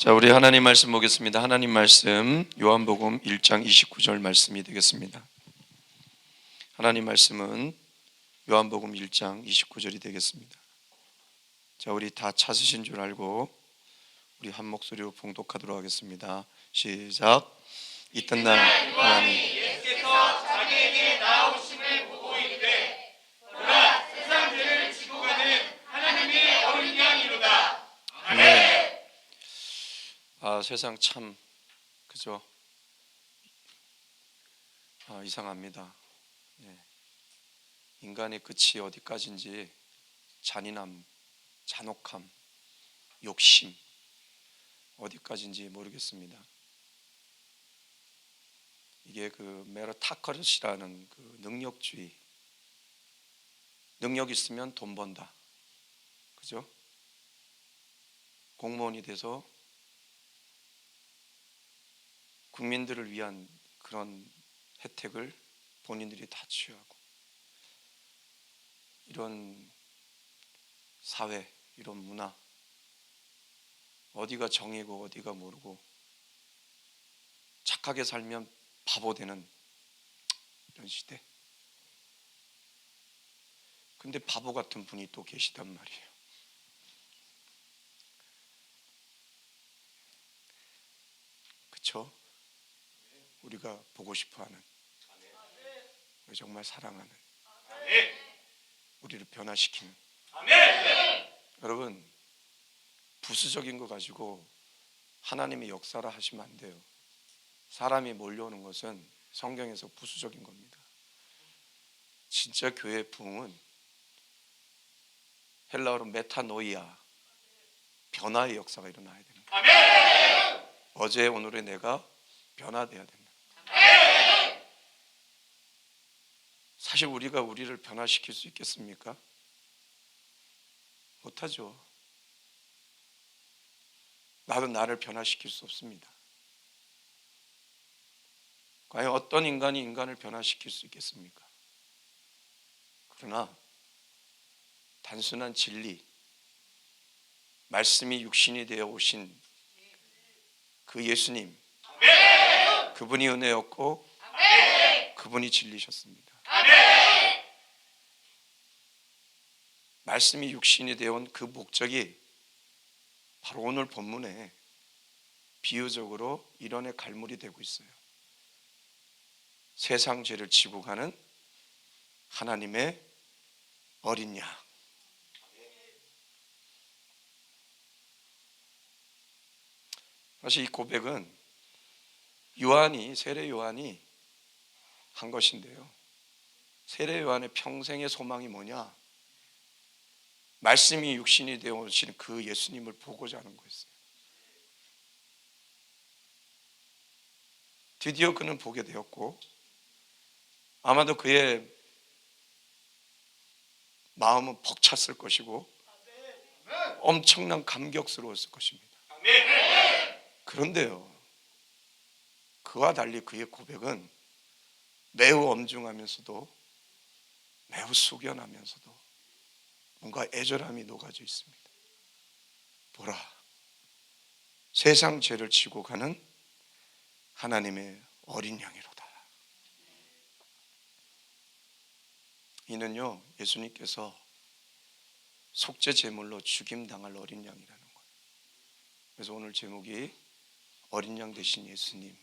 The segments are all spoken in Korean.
자, 우리 하나님 말씀 보겠습니다. 하나님 말씀 요한복음 1장 29절 말씀이 되겠습니다. 하나님 말씀은 요한복음 1장 29절이 되겠습니다. 자, 우리 다 찾으신 줄 알고 우리 한 목소리로 봉독하도록 하겠습니다. 시작. 이튿 날 하나님 예수께서 자기에게 나아오심을 보고 이르되 보라 세상 죄를 지고 가는 하나님의 어린 양이로다. 아멘. 세상 참 그죠? 이상합니다. 인간의 끝이 어디까지인지 잔인함, 잔혹함, 욕심 어디까지인지 모르겠습니다. 이게 그 메리토크라시라는 그 능력주의, 능력 있으면 돈 번다, 그죠? 공무원이 돼서 국민들을 위한 그런 혜택을 본인들이 다 취하고, 이런 사회, 이런 문화, 어디가 정이고 어디가 모르고 착하게 살면 바보 되는 이런 시대. 근데 바보 같은 분이 또 계시단 말이에요. 그쵸? 우리가 보고 싶어하는, 우리 정말 사랑하는, 우리를 변화시키는. 여러분, 부수적인 거 가지고 하나님의 역사를 하시면 안 돼요. 사람이 몰려오는 것은 성경에서 부수적인 겁니다. 진짜 교회의 부흥은 헬라어로 메타노이아, 변화의 역사가 일어나야 되는 거예요. 어제 오늘의 내가 변화돼야 된다. 사실 우리가 우리를 변화시킬 수 있겠습니까? 못하죠. 나도 나를 변화시킬 수 없습니다. 과연 어떤 인간이 인간을 변화시킬 수 있겠습니까? 그러나 단순한 진리, 말씀이 육신이 되어 오신 그 예수님, 그분이 은혜였고 그분이 진리셨습니다. 말씀이 육신이 되어 온 그 목적이 바로 오늘 본문에 비유적으로 이론의 갈물이 되고 있어요. 세상 죄를 지고 가는 하나님의 어린 양. 사실 이 고백은 세례 요한이 한 것인데요, 세례 요한의 평생의 소망이 뭐냐? 말씀이 육신이 되어 오신 그 예수님을 보고자 하는 거였어요. 드디어 그는 보게 되었고, 아마도 그의 마음은 벅찼을 것이고 엄청난 감격스러웠을 것입니다. 그런데요, 그와 달리 그의 고백은 매우 엄중하면서도 매우 숙연하면서도 뭔가 애절함이 녹아져 있습니다. 보라, 세상 죄를 지고 가는 하나님의 어린 양이로다. 이는요, 예수님께서 속죄 제물로 죽임당할 어린 양이라는 거예요. 그래서 오늘 제목이 어린 양 되신 예수님.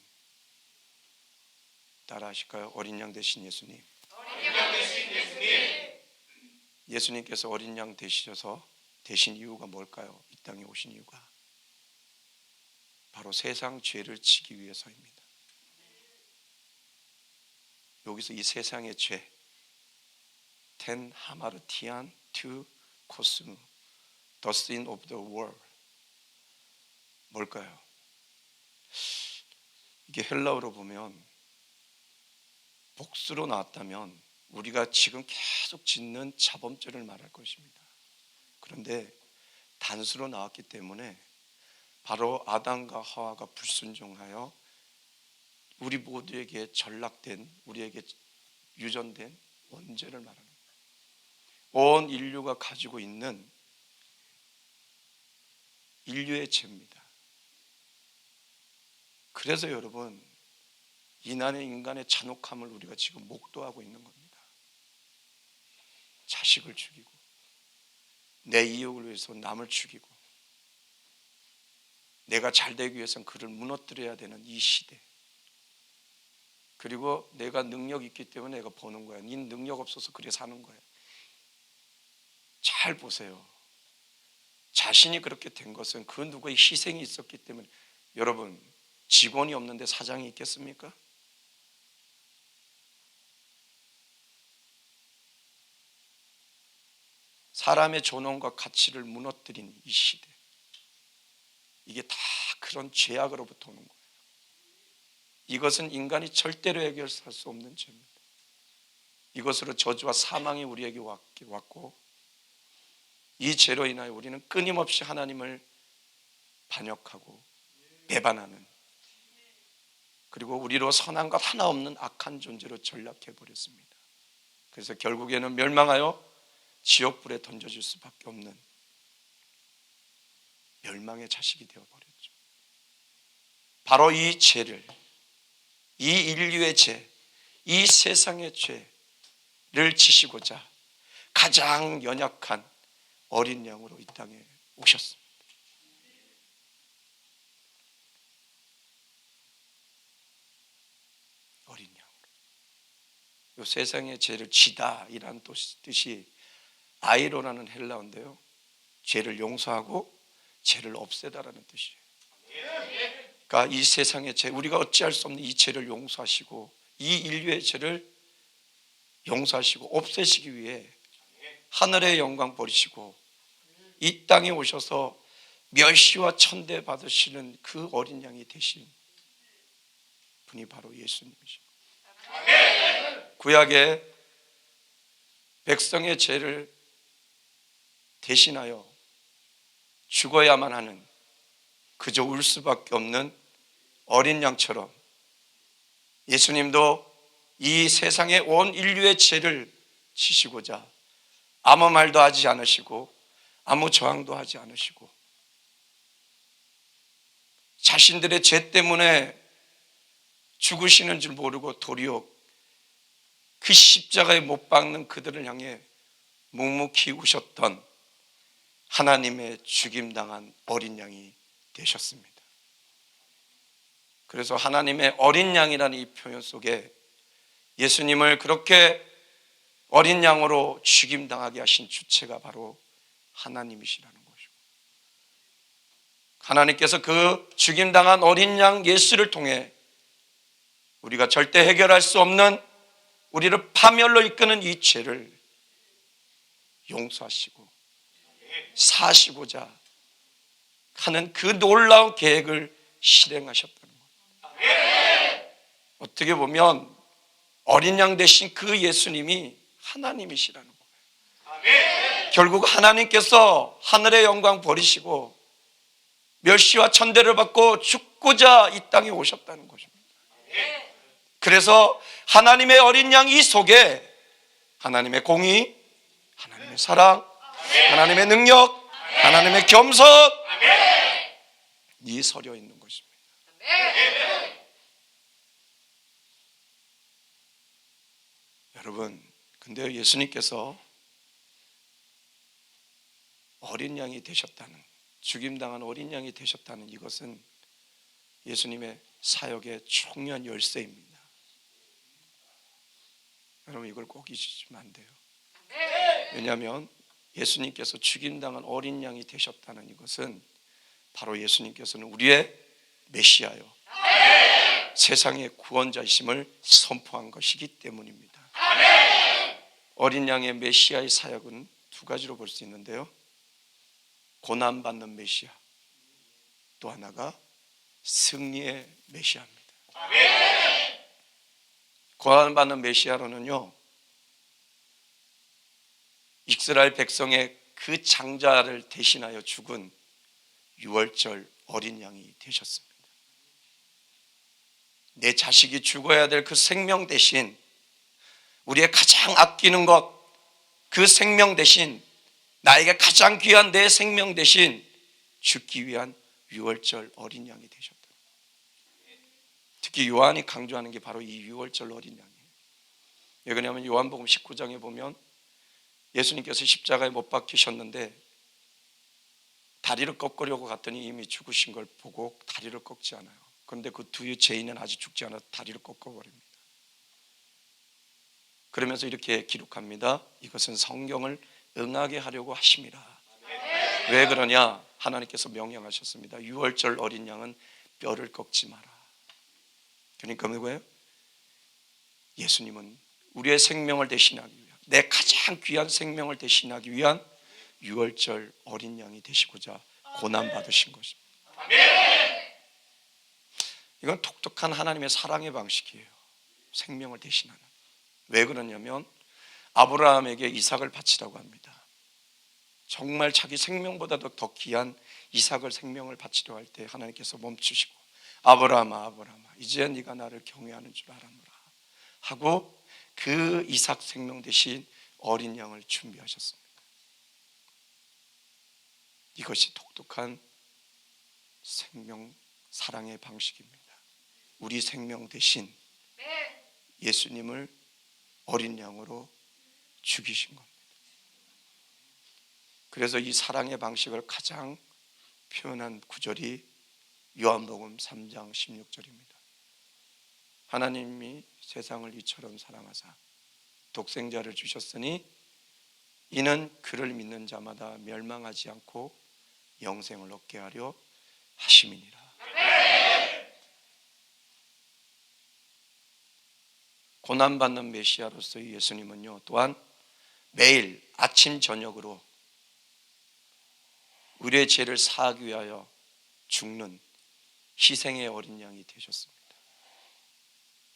따라 하실까요? 어린 양 되신 예수님. 어린 양 되신 예수님. 예수님께서 어린 양 되셔서 되신 이유가 뭘까요? 이 땅에 오신 이유가 바로 세상 죄를 지기 위해서입니다. 여기서 이 세상의 죄, 텐 하마르티안 투 코스무, the sin of the world, 뭘까요? 이게 헬라어로 보면 복수로 나왔다면 우리가 지금 계속 짓는 자범죄를 말할 것입니다. 그런데 단수로 나왔기 때문에 바로 아담과 하와가 불순종하여 우리 모두에게 전락된, 우리에게 유전된 원죄를 말하는 거예요. 온 인류가 가지고 있는 인류의 죄입니다. 그래서 여러분, 이난의 인간의 잔혹함을 우리가 지금 목도하고 있는 겁니다. 자식을 죽이고 내 이익을 위해서 남을 죽이고 내가 잘 되기 위해서는 그를 무너뜨려야 되는 이 시대. 그리고 내가 능력 있기 때문에 내가 버는 거야. 네 능력 없어서 그래 사는 거야. 잘 보세요. 자신이 그렇게 된 것은 그 누구의 희생이 있었기 때문에. 여러분, 직원이 없는데 사장이 있겠습니까? 사람의 존엄과 가치를 무너뜨린 이 시대, 이게 다 그런 죄악으로부터 오는 거예요. 이것은 인간이 절대로 해결할 수 없는 죄입니다. 이것으로 저주와 사망이 우리에게 왔고, 이 죄로 인하여 우리는 끊임없이 하나님을 반역하고 배반하는, 그리고 우리로 선한 것 하나 없는 악한 존재로 전락해 버렸습니다. 그래서 결국에는 멸망하여 지옥불에 던져질 수밖에 없는 멸망의 자식이 되어버렸죠. 바로 이 죄를, 이 인류의 죄, 이 세상의 죄를 지시고자 가장 연약한 어린 양으로 이 땅에 오셨습니다. 어린 양으로. 이 세상의 죄를 지다 이란 뜻이 아이로라는 헬라어인데요, 죄를 용서하고 죄를 없애다라는 뜻이에요. 그러니까 이 세상의 죄, 우리가 어찌할 수 없는 이 죄를 용서하시고 이 인류의 죄를 용서하시고 없애시기 위해 하늘의 영광 버리시고 이 땅에 오셔서 멸시와 천대 받으시는 그 어린 양이 되신 분이 바로 예수님이십니다. 구약의 백성의 죄를 대신하여 죽어야만 하는, 그저 울 수밖에 없는 어린 양처럼 예수님도 이 세상의 온 인류의 죄를 지시고자 아무 말도 하지 않으시고 아무 저항도 하지 않으시고 자신들의 죄 때문에 죽으시는 줄 모르고 도리어 그 십자가에 못 박는 그들을 향해 묵묵히 우셨던 하나님의 죽임당한 어린 양이 되셨습니다. 그래서 하나님의 어린 양이라는 이 표현 속에 예수님을 그렇게 어린 양으로 죽임당하게 하신 주체가 바로 하나님이시라는 것이고, 하나님께서 그 죽임당한 어린 양 예수를 통해 우리가 절대 해결할 수 없는, 우리를 파멸로 이끄는 이 죄를 용서하시고 사시고자 하는 그 놀라운 계획을 실행하셨다는 겁니다. 어떻게 보면 어린 양 대신 그 예수님이 하나님이시라는 거예요. 결국 하나님께서 하늘의 영광 버리시고 멸시와 천대를 받고 죽고자 이 땅에 오셨다는 것입니다. 그래서 하나님의 어린 양 이 속에 하나님의 공의, 하나님의 사랑, 하나님의 능력, 하나님의 겸손, 이 서려 있는 것입니다. 여러분, 근데 예수님께서 어린 양이 되셨다는, 죽임당한 어린 양이 되셨다는 이것은 예수님의 사역의 총연 열쇠입니다. 여러분, 이걸 꼭 잊으시면 안 돼요. 왜냐하면 예수님께서 죽임당한 어린 양이 되셨다는 이것은 바로 예수님께서는 우리의 메시아요, 세상의 구원자이심을 선포한 것이기 때문입니다. 어린 양의 메시아의 사역은 두 가지로 볼 수 있는데요, 고난받는 메시아, 또 하나가 승리의 메시아입니다. 고난받는 메시아로는요, 이스라엘 백성의 그 장자를 대신하여 죽은 유월절 어린 양이 되셨습니다. 내 자식이 죽어야 될 그 생명 대신, 우리의 가장 아끼는 것, 그 생명 대신, 나에게 가장 귀한 내 생명 대신 죽기 위한 유월절 어린 양이 되셨다. 특히 요한이 강조하는 게 바로 이 유월절 어린 양이에요. 왜 그러냐면 요한복음 19장에 보면 예수님께서 십자가에 못 박히셨는데 다리를 꺾으려고 갔더니 이미 죽으신 걸 보고 다리를 꺾지 않아요. 그런데 그 두 죄인은 아직 죽지 않아 다리를 꺾어버립니다. 그러면서 이렇게 기록합니다. 이것은 성경을 응하게 하려고 하심이라. 왜 그러냐? 하나님께서 명령하셨습니다. 유월절 어린 양은 뼈를 꺾지 마라. 그러니까 뭐예요? 예수님은 우리의 생명을 대신하기 위한, 내 가장 귀한 생명을 대신하기 위한 유월절 어린 양이 되시고자 고난받으신 것입니다. 이건 독특한 하나님의 사랑의 방식이에요. 생명을 대신하는. 왜 그러냐면 아브라함에게 이삭을 바치라고 합니다. 정말 자기 생명보다도 더 귀한 이삭을 생명을 바치려 할 때 하나님께서 멈추시고 아브라함아 아브라함아 이제 네가 나를 경외하는 줄 알았노라 하고 그 이삭 생명 대신 어린 양을 준비하셨습니다. 이것이 독특한 생명 사랑의 방식입니다. 우리 생명 대신 예수님을 어린 양으로 죽이신 겁니다. 그래서 이 사랑의 방식을 가장 표현한 구절이 요한복음 3장 16절입니다. 하나님이 세상을 이처럼 사랑하사 독생자를 주셨으니 이는 그를 믿는 자마다 멸망하지 않고 영생을 얻게 하려 하심이니라. 고난받는 메시아로서의 예수님은요, 또한 매일 아침 저녁으로 우리의 죄를 사하기 위하여 죽는 희생의 어린 양이 되셨습니다.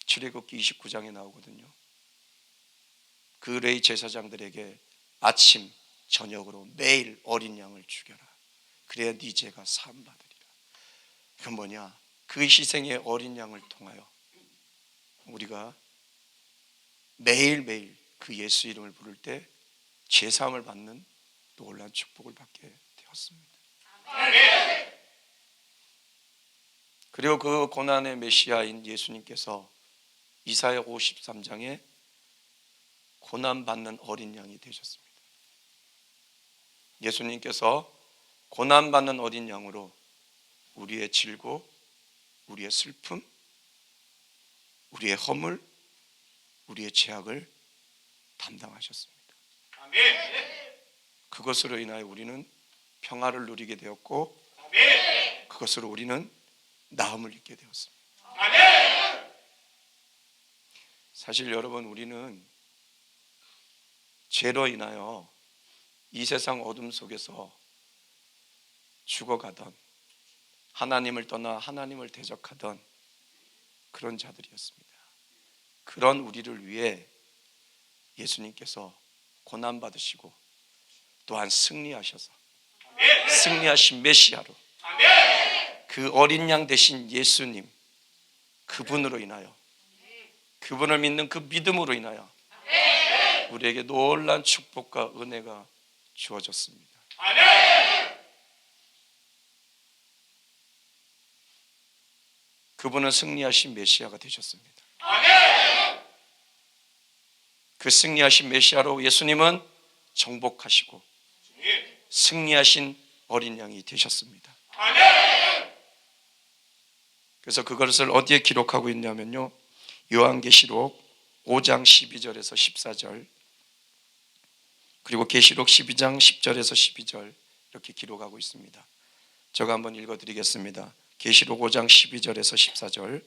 출애굽기 29장에 나오거든요. 그 레위 제사장들에게 아침 저녁으로 매일 어린 양을 죽여라. 그래야 네 죄가 사함받으리라. 그건 뭐냐? 그 희생의 어린 양을 통하여 우리가 매일매일 그 예수 이름을 부를 때 죄사함을 받는 놀라운 축복을 받게 되었습니다. 그리고 그 고난의 메시아인 예수님께서 이사야 53장에 고난받는 어린 양이 되셨습니다. 예수님께서 고난받는 어린 양으로 우리의 질고, 우리의 슬픔, 우리의 허물, 우리의 죄악을 담당하셨습니다. 그것으로 인하여 우리는 평화를 누리게 되었고 그것으로 우리는 나음을 입게 되었습니다. 사실 여러분, 우리는 죄로 인하여 이 세상 어둠 속에서 죽어가던, 하나님을 떠나 하나님을 대적하던 그런 자들이었습니다. 그런 우리를 위해 예수님께서 고난받으시고 또한 승리하셔서 승리하신 메시아로 그 어린 양 되신 예수님, 그분으로 인하여, 그분을 믿는 그 믿음으로 인하여 우리에게 놀라운 축복과 은혜가 주어졌습니다. 그분은 승리하신 메시아가 되셨습니다. 그 승리하신 메시아로 예수님은 정복하시고 승리하신 어린 양이 되셨습니다. 그래서 그것을 어디에 기록하고 있냐면요, 요한계시록 5장 12절에서 14절, 그리고 계시록 12장 10절에서 12절 이렇게 기록하고 있습니다. 제가 한번 읽어드리겠습니다. 계시록 5장 12절에서 14절.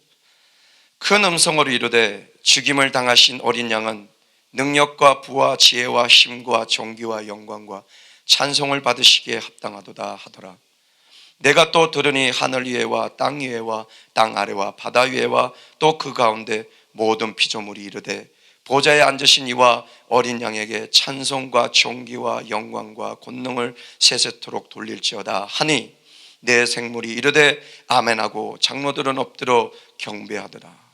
큰 음성으로 이르되 죽임을 당하신 어린 양은 능력과 부와 지혜와 힘과 존귀와 영광과 찬송을 받으시기에 합당하도다 하더라. 내가 또 들으니 하늘 위에와 땅 위에와 땅 아래와 바다 위에와 또 그 가운데 모든 피조물이 이르되 보좌에 앉으신 이와 어린 양에게 찬송과 존귀와 영광과 권능을 세세토록 돌릴지어다 하니 내 생물이 이르되 아멘하고 장로들은 엎드려 경배하더라.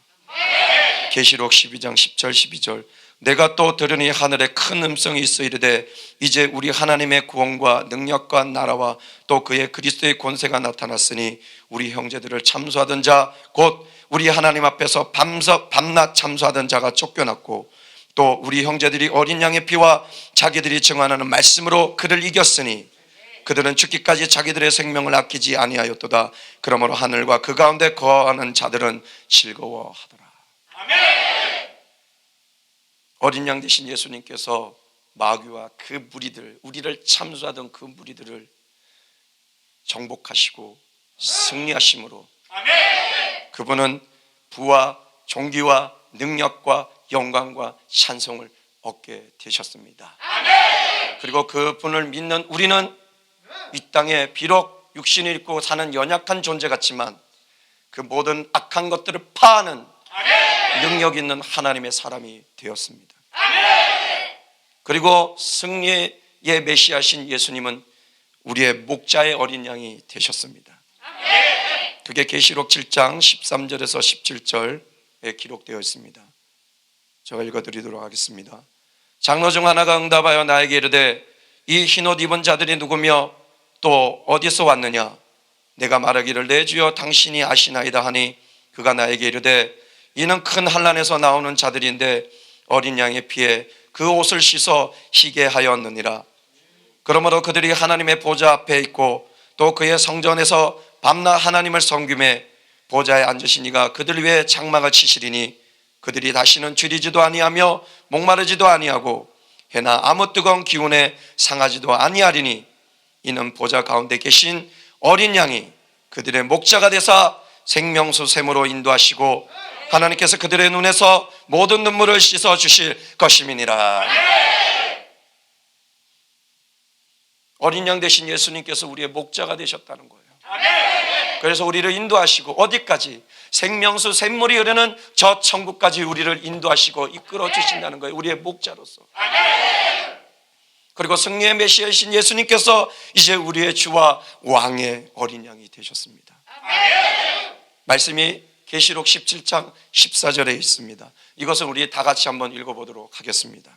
계시록 12장 10절 12절. 내가 또 들으니 하늘에 큰 음성이 있어 이르되 이제 우리 하나님의 구원과 능력과 나라와 또 그의 그리스도의 권세가 나타났으니 우리 형제들을 참소하던 자 곧 우리 하나님 앞에서 밤낮 참수하던 자가 쫓겨났고 또 우리 형제들이 어린 양의 피와 자기들이 증언하는 말씀으로 그를 이겼으니 그들은 죽기까지 자기들의 생명을 아끼지 아니하였도다. 그러므로 하늘과 그 가운데 거하는 자들은 즐거워하더라. 아멘. 어린 양 되신 예수님께서 마귀와 그 무리들, 우리를 참수하던 그 무리들을 정복하시고 승리하심으로 아멘. 그분은 부와 존귀와 능력과 영광과 찬송을 얻게 되셨습니다. 아멘. 그리고 그분을 믿는 우리는 이 땅에 비록 육신을 입고 사는 연약한 존재 같지만 그 모든 악한 것들을 파하는 아멘. 능력 있는 하나님의 사람이 되었습니다. 아멘. 그리고 승리의 메시아신 예수님은 우리의 목자의 어린 양이 되셨습니다. 아멘. 그게 계시록 7장 13절에서 17절에 기록되어 있습니다. 제가 읽어드리도록 하겠습니다. 장로 중 하나가 응답하여 나에게 이르되 이 흰옷 입은 자들이 누구며 또 어디서 왔느냐? 내가 말하기를 내 주여 당신이 아시나이다 하니 그가 나에게 이르되 이는 큰 환난에서 나오는 자들인데 어린 양의 피에 그 옷을 씻어 희게 하였느니라. 그러므로 그들이 하나님의 보좌 앞에 있고 또 그의 성전에서 밤낮 하나님을 섬기매 보좌에 앉으신 이가 그들 위에 장막을 치시리니 그들이 다시는 줄이지도 아니하며 목마르지도 아니하고 해나 아무 뜨거운 기운에 상하지도 아니하리니 이는 보좌 가운데 계신 어린 양이 그들의 목자가 되사 생명수 샘으로 인도하시고 하나님께서 그들의 눈에서 모든 눈물을 씻어 주실 것임이니라. 어린 양 되신 예수님께서 우리의 목자가 되셨다는 거예요. 그래서 우리를 인도하시고 어디까지? 생명수 샘물이 흐르는 저 천국까지 우리를 인도하시고 이끌어 주신다는 거예요. 우리의 목자로서. 그리고 승리의 메시아이신 예수님께서 이제 우리의 주와 왕의 어린 양이 되셨습니다. 말씀이 계시록 17장 14절에 있습니다. 이것은 우리 다 같이 한번 읽어보도록 하겠습니다.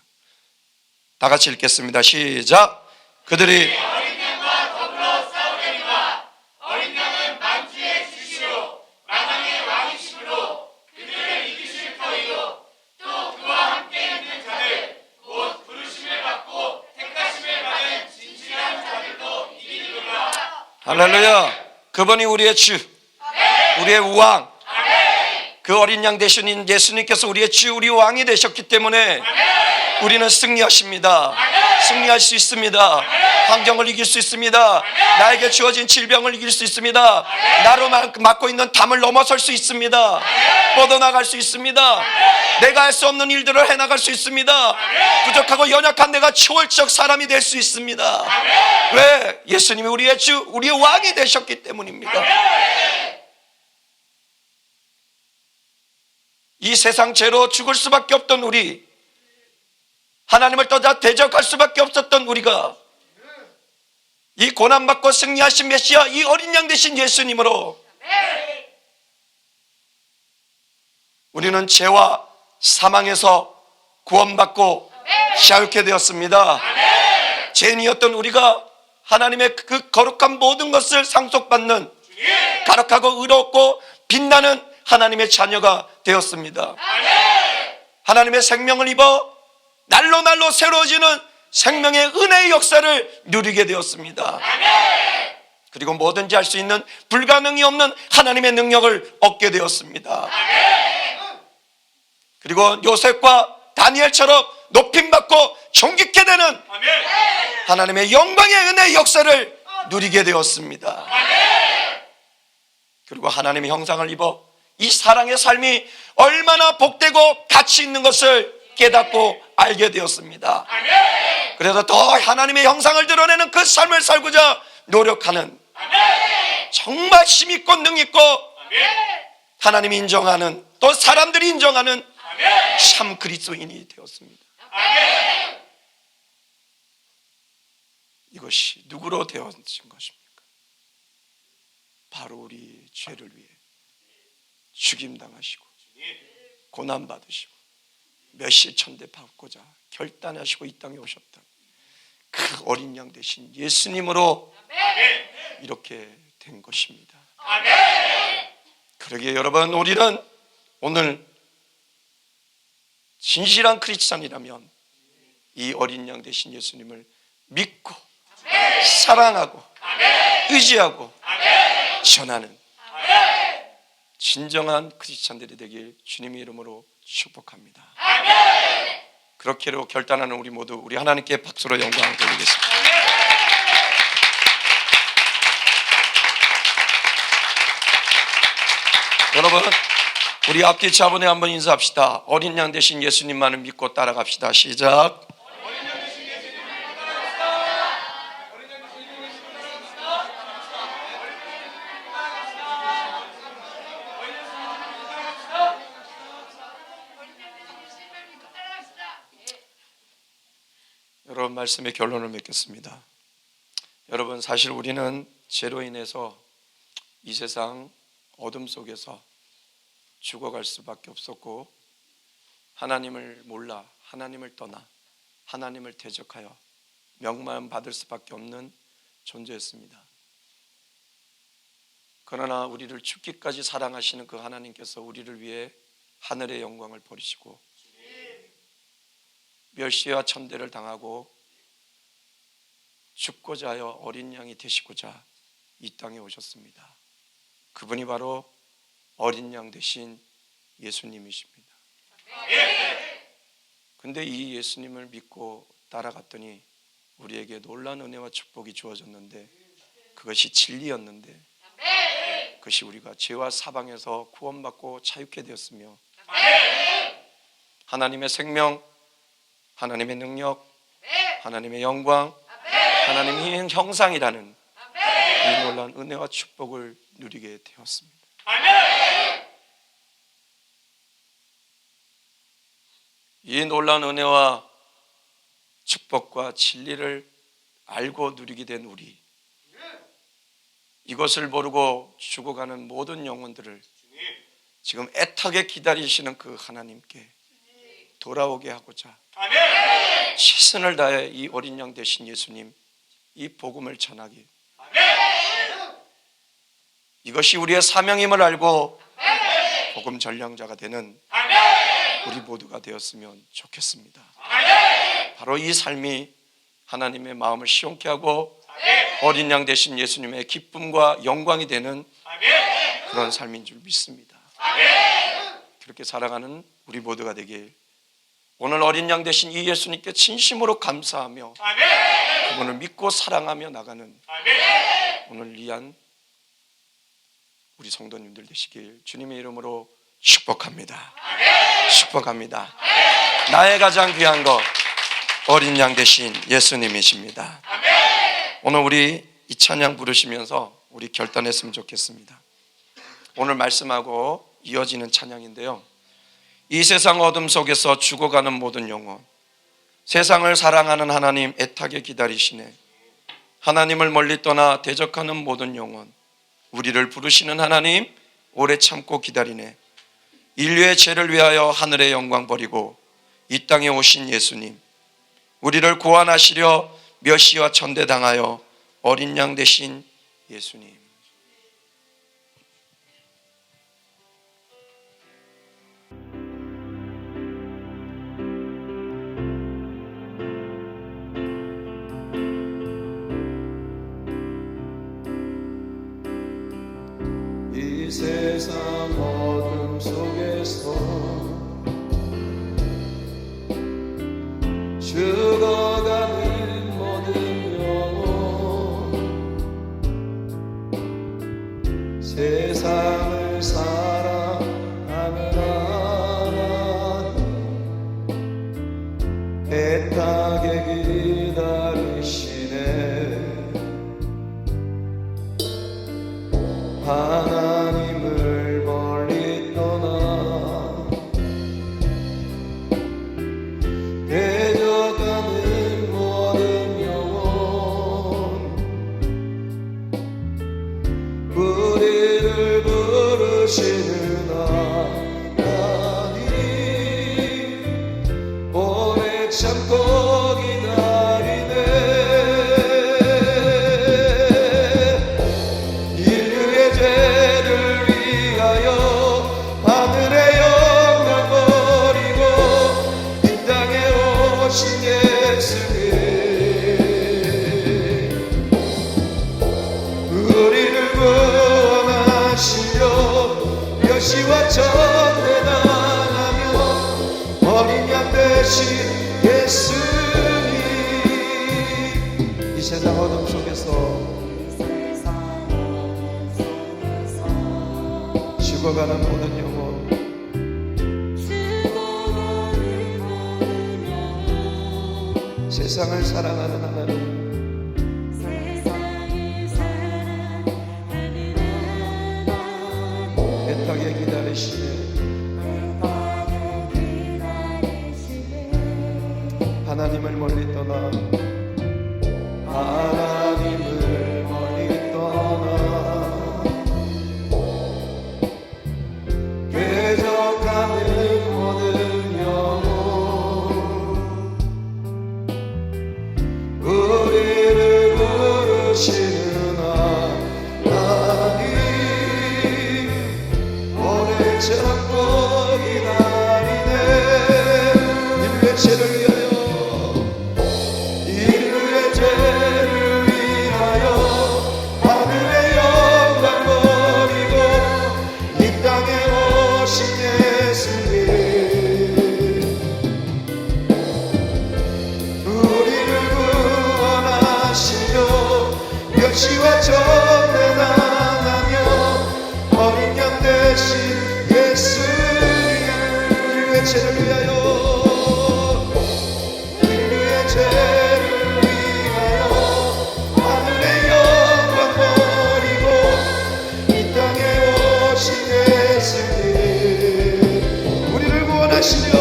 다 같이 읽겠습니다. 시작. 그들이 어린 양과 더불어 싸우려니와 어린 양은 만주의 주시로 만왕의 왕이시므로 그들을 이기실 터이요 또 그와 함께 있는 자들 곧 부르심을 받고 택하심을 받은 진실한 자들도 이기리로라. 할렐루야. 그분이 우리의 주, 우리의 왕, 그 어린 양 되신 예수님께서 우리의 주, 우리 왕이 되셨기 때문에 우리는 승리하십니다. 승리할 수 있습니다. 환경을 이길 수 있습니다. 나에게 주어진 질병을 이길 수 있습니다. 나로 맡고 있는 담을 넘어설 수 있습니다. 뻗어나갈 수 있습니다. 내가 할 수 없는 일들을 해나갈 수 있습니다. 부족하고 연약한 내가 초월적 사람이 될 수 있습니다. 왜? 예수님이 우리의 주, 우리의 왕이 되셨기 때문입니다. 이 세상 죄로 죽을 수밖에 없던 우리, 하나님을 떠나 대적할 수밖에 없었던 우리가 이 고난받고 승리하신 메시아, 이 어린 양 되신 예수님으로 우리는 죄와 사망에서 구원받고 자유케 되었습니다. 죄인이었던 우리가 하나님의 그 거룩한 모든 것을 상속받는 거룩하고 의롭고 빛나는 하나님의 자녀가 되었습니다. 하나님의 생명을 입어 날로 새로워지는 생명의 은혜의 역사를 누리게 되었습니다. 그리고 뭐든지 할 수 있는 불가능이 없는 하나님의 능력을 얻게 되었습니다. 그리고 요셉과 다니엘처럼 높임받고 존귀케 되는 하나님의 영광의 은혜의 역사를 누리게 되었습니다. 그리고 하나님의 형상을 입어 이 사랑의 삶이 얼마나 복되고 가치 있는 것을 깨닫고 알게 되었습니다. 그래서 더 하나님의 형상을 드러내는 그 삶을 살고자 노력하는 정말 힘있고 능있고 하나님이 인정하는, 또 사람들이 인정하는 참 그리스도인이 되었습니다. 이것이 누구로 되어진 것입니까? 바로 우리 죄를 위해 죽임당하시고 고난받으시고 몇십 천대 받고자 결단하시고 이 땅에 오셨던 그 어린 양 되신 예수님으로 이렇게 된 것입니다. 그러기에 여러분, 우리는 오늘 진실한 크리스찬이라면 이 어린 양 되신 예수님을 믿고 사랑하고 의지하고 전하는 진정한 크리스찬들이 되길 주님의 이름으로 축복합니다. 그렇게로 결단하는 우리 모두 우리 하나님께 박수로 영광을 돌리겠습니다. 여러분, 우리 앞뒤 차분히 한번 인사합시다. 어린 양 되신 예수님만을 믿고 따라갑시다. 시작. 여러분, 말씀의 결론을 맺겠습니다. 여러분, 사실 우리는 죄로 인해서 이 세상 어둠 속에서 죽어갈 수밖에 없었고, 하나님을 몰라 하나님을 떠나 하나님을 대적하여 명만 받을 수밖에 없는 존재였습니다. 그러나 우리를 죽기까지 사랑하시는 그 하나님께서 우리를 위해 하늘의 영광을 버리시고 멸시와 천대를 당하고 죽고자 하여 어린 양이 되시고자 이 땅에 오셨습니다. 그분이 바로 어린 양 되신 예수님이십니다. 근데 이 예수님을 믿고 따라갔더니 우리에게 놀라운 은혜와 축복이 주어졌는데, 그것이 진리였는데, 그것이 우리가 죄와 사방에서 구원받고 자유케 되었으며 하나님의 생명, 하나님의 능력, 하나님의 영광, 하나님의 형상이라는 이 놀라운 은혜와 축복을 누리게 되었습니다. 이 놀라운 은혜와 축복과 진리를 알고 누리게 된 우리, 이것을 모르고 죽어가는 모든 영혼들을 지금 애타게 기다리시는 그 하나님께 돌아오게 하고자 최선을 다해 이 어린 양 되신 예수님, 이 복음을 전하기, 이것이 우리의 사명임을 알고 복음 전량자가 되는 우리 모두가 되었으면 좋겠습니다. 바로 이 삶이 하나님의 마음을 시원케 하고 어린 양 되신 예수님의 기쁨과 영광이 되는 그런 삶인 줄 믿습니다. 그렇게 살아가는 우리 모두가 되길, 오늘 어린 양 되신 이 예수님께 진심으로 감사하며 그분을 믿고 사랑하며 나가는 오늘 귀한 우리 성도님들 되시길 주님의 이름으로 축복합니다. 축복합니다. 나의 가장 귀한 것, 어린 양 되신 예수님이십니다. 오늘 우리 이 찬양 부르시면서 우리 결단했으면 좋겠습니다. 오늘 말씀하고 이어지는 찬양인데요, 이 세상 어둠 속에서 죽어가는 모든 영혼, 세상을 사랑하는 하나님 애타게 기다리시네. 하나님을 멀리 떠나 대적하는 모든 영혼, 우리를 부르시는 하나님 오래 참고 기다리네. 인류의 죄를 위하여 하늘의 영광 버리고 이 땅에 오신 예수님, 우리를 구원하시려 멸시와 천대당하여 어린 양 되신 예수님. 이 세상 어둠 속에서 죽어가는 모든 영혼, 세상을 사랑하는 하나님 애타게 기다리시네. 하나님을 멀리 되신 예수님, 이 세상 어둠 속에서 죽어가는 모든 영혼, 세상을 사랑하는 하나님, 애타게 기다리시네. 하나님을 멀리 떠나, 하나님을 멀리 떠나 궤적하는 모든 영혼, 우리를 부르시는 하나님, 오래처럼 기다리네. 인류의 죄를 위하여, 인류의 죄를 위하여 하늘의 영광 버리고 이 땅에 오신 예수님, 우리를 구원하시려 멸시와 전에 당하며 어린 양 대신 예수님, 인류의 죄를 위하여, 인류의 죄를 위하여 하늘의 영광 버리고 이 땅에 오신 예수님, 우리를 구원하시려,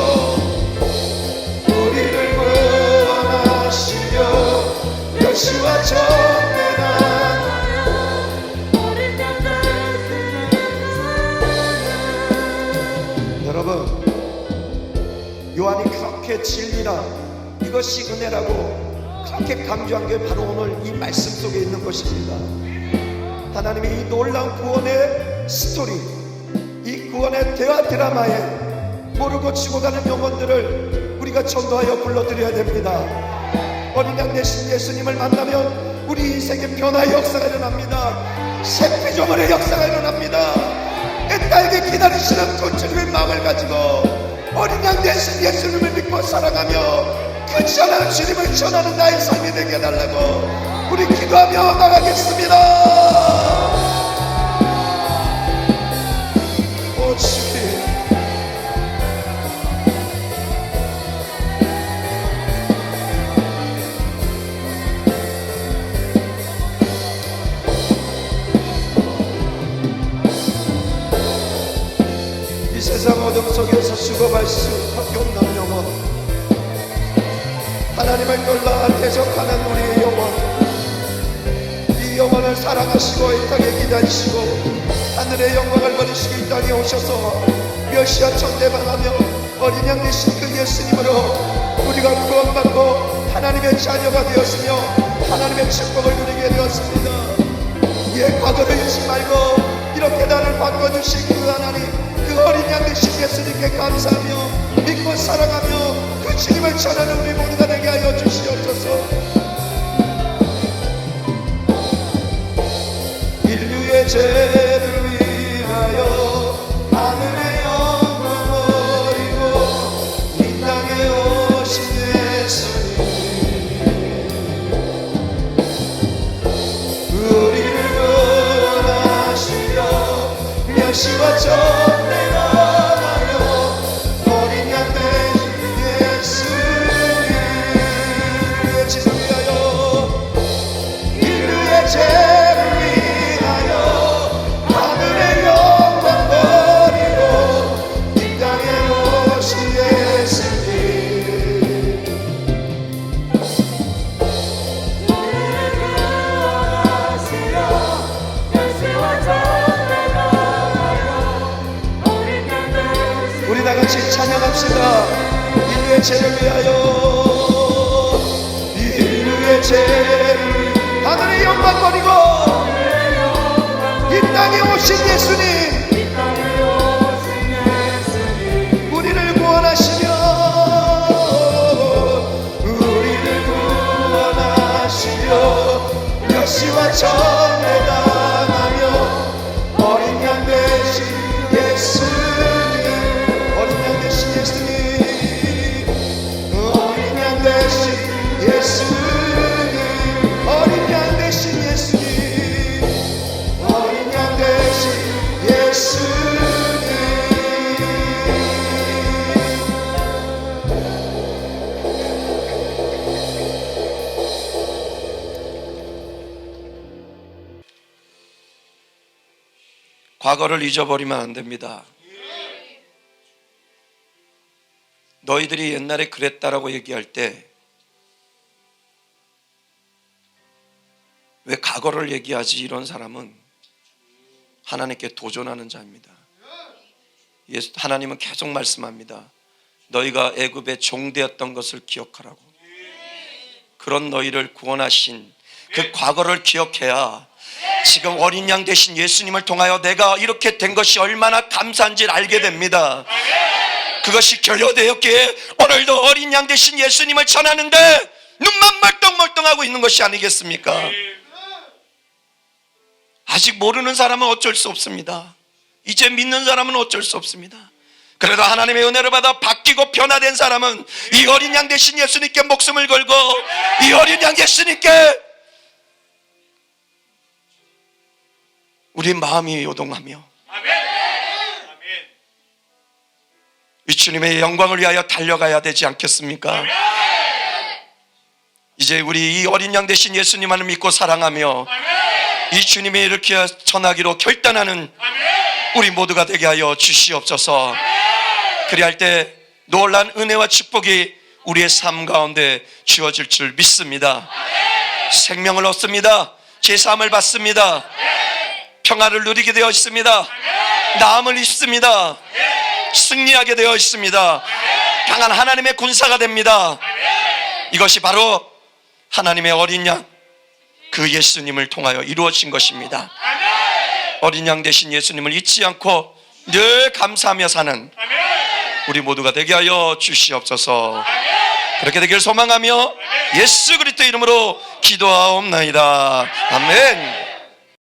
우리를 구원하시려 멸시와 전에 당하며 여러분, 요한이 그렇게 진리라, 이것이 은혜라고 그렇게 강조한 게 바로 오늘 이 말씀 속에 있는 것입니다. 하나님이 이 놀라운 구원의 스토리, 이 구원의 대화 드라마에 모르고 죽어가는 영혼들을 우리가 전도하여 불러드려야 됩니다. 어린 양 대신 예수님을 만나면 우리 인생의 변화의 역사가 일어납니다. 새 피조물의 역사가 일어납니다. 애타게 기다리시는 그 주님의 마음을 가지고 어린 양 대신 예수님을 믿고 살아가며 그 전하는 주님을 전하는 나의 삶이 되게 해달라고 우리 기도하며 나가겠습니다. 오 주님, 이 세상 어둠 속에서 죽어갈 수밖에 없는 영혼, 하나님을 떠나 대적하는 우리의 영혼, 이 영혼을 사랑하시고 이 땅에 기다리시고 하늘의 영광을 버리시고 이 땅에 오셔서 멸시와 천대만하며 어린 양 되신 그 예수님으로 우리가 구원받고 하나님의 자녀가 되었으며 하나님의 축복을 누리게 되었습니다. 예, 과거를 잊지 말고 이렇게 나를 바꿔주신 그 하나님, 그 어린 양 되신 예수님께 감사하며 믿고 사랑하며 그 주님을 전하는 우리 모두가 되게 하여 주시옵소서. 인류의 죄를 위하여 하늘의 영광 버리고 이 땅에 오신 예수님, 우리를 구원하시려 멸시와 전에 당하며 어린 양 되신 예수님, 인류의 죄를 위하여, 인류의 죄를 위하여 하늘의 영광 버리고 이 땅에 오신 예수님, 우리 다같이 찬양합시다. 인류의 죄를 위하여, 인류의 죄를 하늘의 영광 버리고 이 땅에 오신 예수님, 우리를 구원하시며 우리를 구원하시며 멸시와 전에 당하며 어린 양 되신 예수님, 어린 양 되신 예수님, 과거를 잊어버리면 안 됩니다. 너희들이 옛날에 그랬다라고 얘기할 때 왜 과거를 얘기하지? 이런 사람은 하나님께 도전하는 자입니다. 하나님은 계속 말씀합니다. 너희가 애굽의 종되었던 것을 기억하라고. 그런 너희를 구원하신 그 과거를 기억해야 지금 어린 양 되신 예수님을 통하여 내가 이렇게 된 것이 얼마나 감사한지를 알게 됩니다. 그것이 결여되었기에 오늘도 어린 양 되신 예수님을 전하는데 눈만 멀뚱멀뚱하고 있는 것이 아니겠습니까? 아직 모르는 사람은 어쩔 수 없습니다. 이제 믿는 사람은 어쩔 수 없습니다. 그래도 하나님의 은혜를 받아 바뀌고 변화된 사람은 이 어린 양 되신 예수님께 목숨을 걸고 이 어린 양 예수님께 우리 마음이 요동하며 이 주님의 영광을 위하여 달려가야 되지 않겠습니까? 이제 우리 이 어린 양 되신 예수님만을 믿고 사랑하며 이 주님이 이렇게 전하기로 결단하는 우리 모두가 되게 하여 주시옵소서. 그리할 때 놀란 은혜와 축복이 우리의 삶 가운데 주어질 줄 믿습니다. 생명을 얻습니다. 제사함을 받습니다. 평화를 누리게 되어 있습니다. 나음을 입습니다. 승리하게 되어 있습니다. 강한 하나님의 군사가 됩니다. 이것이 바로 하나님의 어린 양 그 예수님을 통하여 이루어진 것입니다. 어린 양 되신 예수님을 잊지 않고 늘 감사하며 사는 우리 모두가 되게 하여 주시옵소서. 그렇게 되길 소망하며 예수 그리스도 이름으로 기도하옵나이다. 아멘.